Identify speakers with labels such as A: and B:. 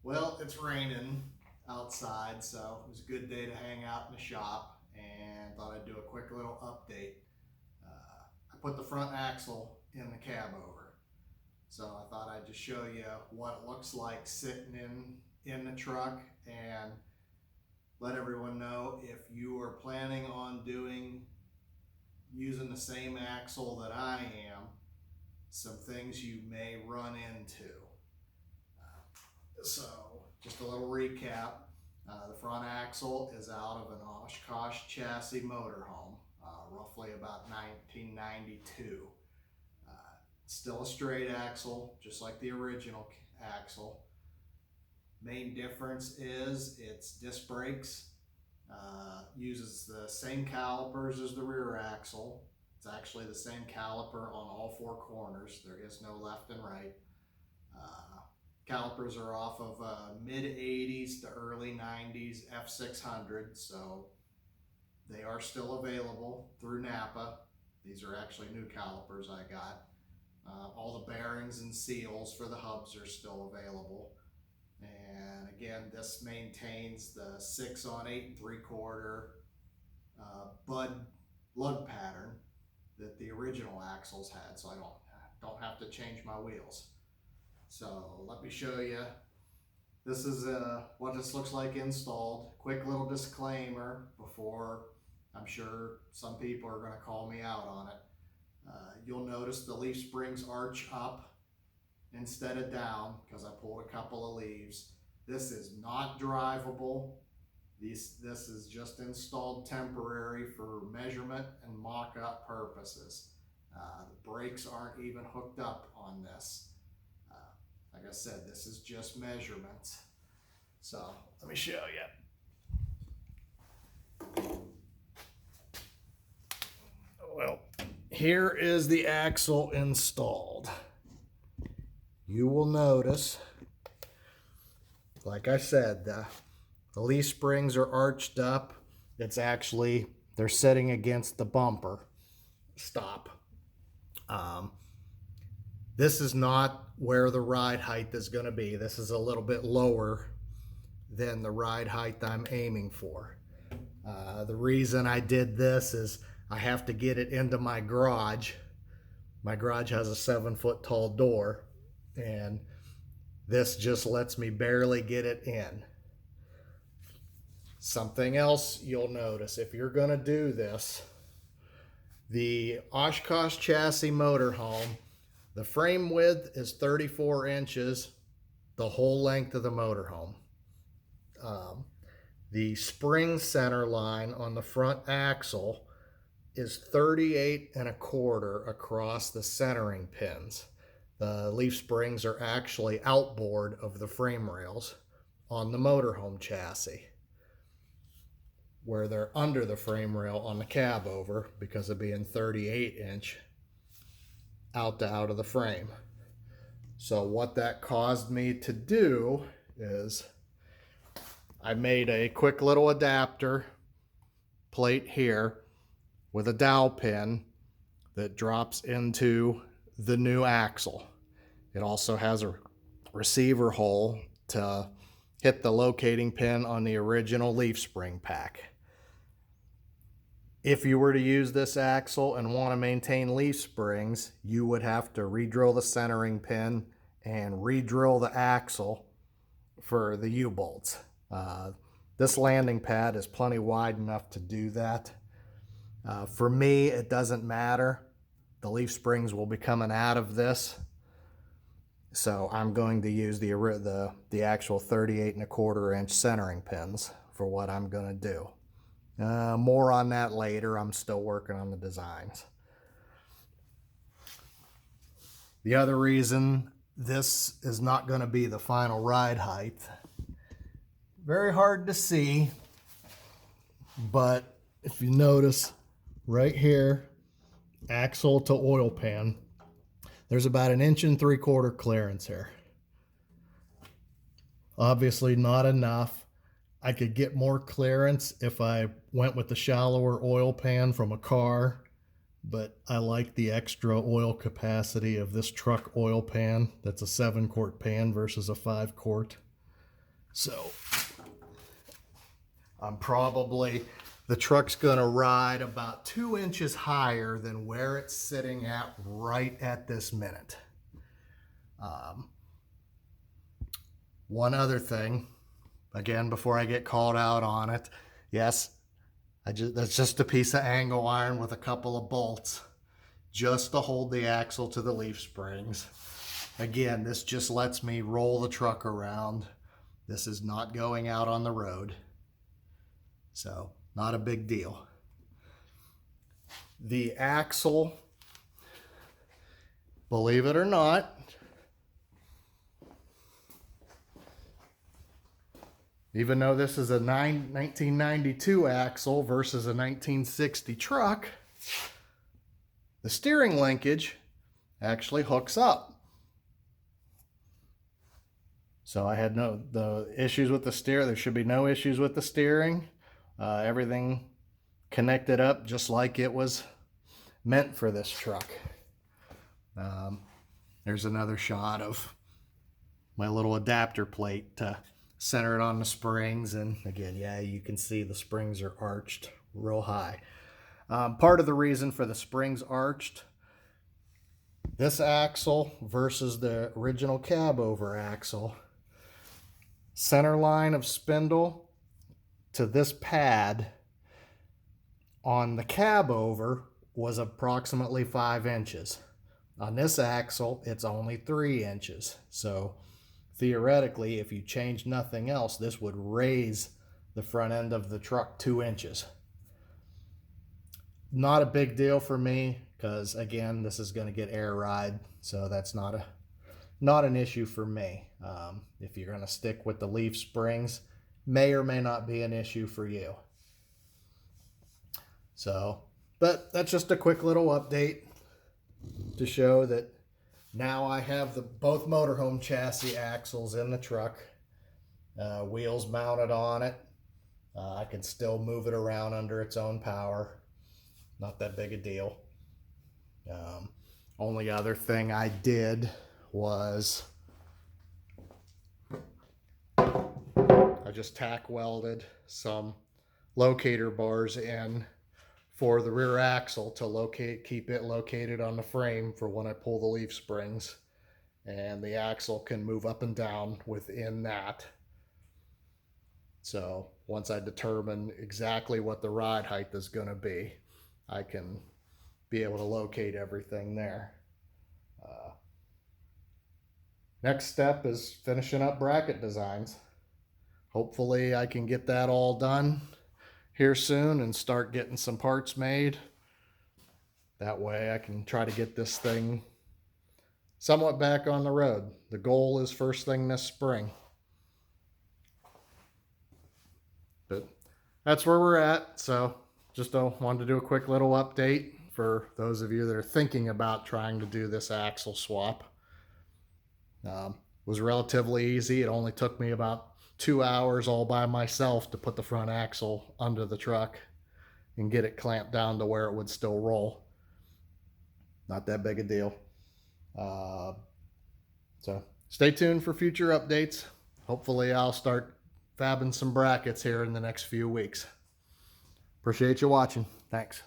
A: Well, it's raining outside, so it was a good day to hang out in the shop and thought I'd do a quick little update. I put the front axle in the Cabover, so I thought I'd just show you what it looks like sitting in the truck and let everyone know if you are planning on using the same axle that I am, some things you may run into. So, just a little recap. The front axle is out of an Oshkosh chassis motorhome, roughly about 1992. Uh, Still a straight axle, just like the original axle. Main difference is its disc brakes. Uses the same calipers as the rear axle. It's actually the same caliper on all four corners. There is no left and right. Calipers are off of mid 80s to early 90s F600, so they are still available through Napa. These are actually new calipers I got. All the bearings and seals for the hubs are still available. And again, this maintains the 6 on 8 3/4 bud lug pattern that the original axles had, so I don't have to change my wheels. So let me show you. This is what this looks like installed. Quick little disclaimer before, I'm sure some people are going to call me out on it. You'll notice the leaf springs arch up instead of down because I pulled a couple of leaves. This is not drivable. This is just installed temporary for measurement and mock-up purposes. The brakes aren't even hooked up on this. Like I said, this is just measurements. So let me show you. Well, here is the axle installed. You will notice, like I said, the leaf springs are arched up. They're sitting against the bumper stop. This is not where the ride height is going to be. This is a little bit lower than the ride height I'm aiming for. The reason I did this is I have to get it into my garage. My garage has a 7-foot tall door, and this just lets me barely get it in. Something else you'll notice if you're going to do this, the Oshkosh chassis motorhome, the frame width is 34 inches, the whole length of the motorhome. The spring center line on the front axle is 38 1/4 across the centering pins. The leaf springs are actually outboard of the frame rails on the motorhome chassis, where they're under the frame rail on the Cabover because of being 38-inch out of the frame. So what that caused me to do is I made a quick little adapter plate here with a dowel pin that drops into the new axle. It also has a receiver hole to hit the locating pin on the original leaf spring pack. If you were to use this axle and want to maintain leaf springs, you would have to re-drill the centering pin and re-drill the axle for the U-bolts. This landing pad is plenty wide enough to do that. For me, it doesn't matter. The leaf springs will be coming out of this, so I'm going to use the actual 38 1/4 inch centering pins for what I'm going to do. More on that later. I'm still working on the designs. The other reason this is not going to be the final ride height, very hard to see, but if you notice right here, axle to oil pan, there's about 1 3/4 inch clearance here. Obviously not enough. I could get more clearance if I went with the shallower oil pan from a car, but I like the extra oil capacity of this truck oil pan. That's a 7-quart pan versus a 5-quart. So the truck's gonna ride about 2 inches higher than where it's sitting at right at this minute. One other thing, again, before I get called out on it, yes, that's just a piece of angle iron with a couple of bolts just to hold the axle to the leaf springs. Again, this just lets me roll the truck around. This is not going out on the road, so not a big deal. The axle, believe it or not, even though this is a 1992 axle versus a 1960 truck, the steering linkage actually hooks up. So I had the issues with the steer. There should be no issues with the steering. Everything connected up just like it was meant for this truck. There's another shot of my little adapter plate to center it on the springs, and again, yeah, you can see the springs are arched real high. Part of the reason for the springs arched, this axle versus the original Cabover axle, center line of spindle to this pad on the Cabover was approximately 5 inches. On this axle, it's only 3 inches. So theoretically, if you change nothing else, this would raise the front end of the truck 2 inches. Not a big deal for me because, again, this is going to get air ride, so that's not an issue for me. If you're going to stick with the leaf springs, may or may not be an issue for you. So, but that's just a quick little update to show that now I have both motorhome chassis axles in the truck, wheels mounted on it. I can still move it around under its own power. Not that big a deal. Only other thing I did was I just tack welded some locator bars in for the rear axle to keep it located on the frame for when I pull the leaf springs, and the axle can move up and down within that. So once I determine exactly what the ride height is going to be, I can be able to locate everything there. Next step is finishing up bracket designs. Hopefully I can get that all done here soon and start getting some parts made. That way I can try to get this thing somewhat back on the road. The goal is first thing this spring. But that's where we're at. So just wanted to do a quick little update for those of you that are thinking about trying to do this axle swap. Was relatively easy. It only took me about 2 hours all by myself to put the front axle under the truck and get it clamped down to where it would still roll. Not that big a deal. So stay tuned for future updates. Hopefully I'll start fabbing some brackets here in the next few weeks. Appreciate you watching. Thanks.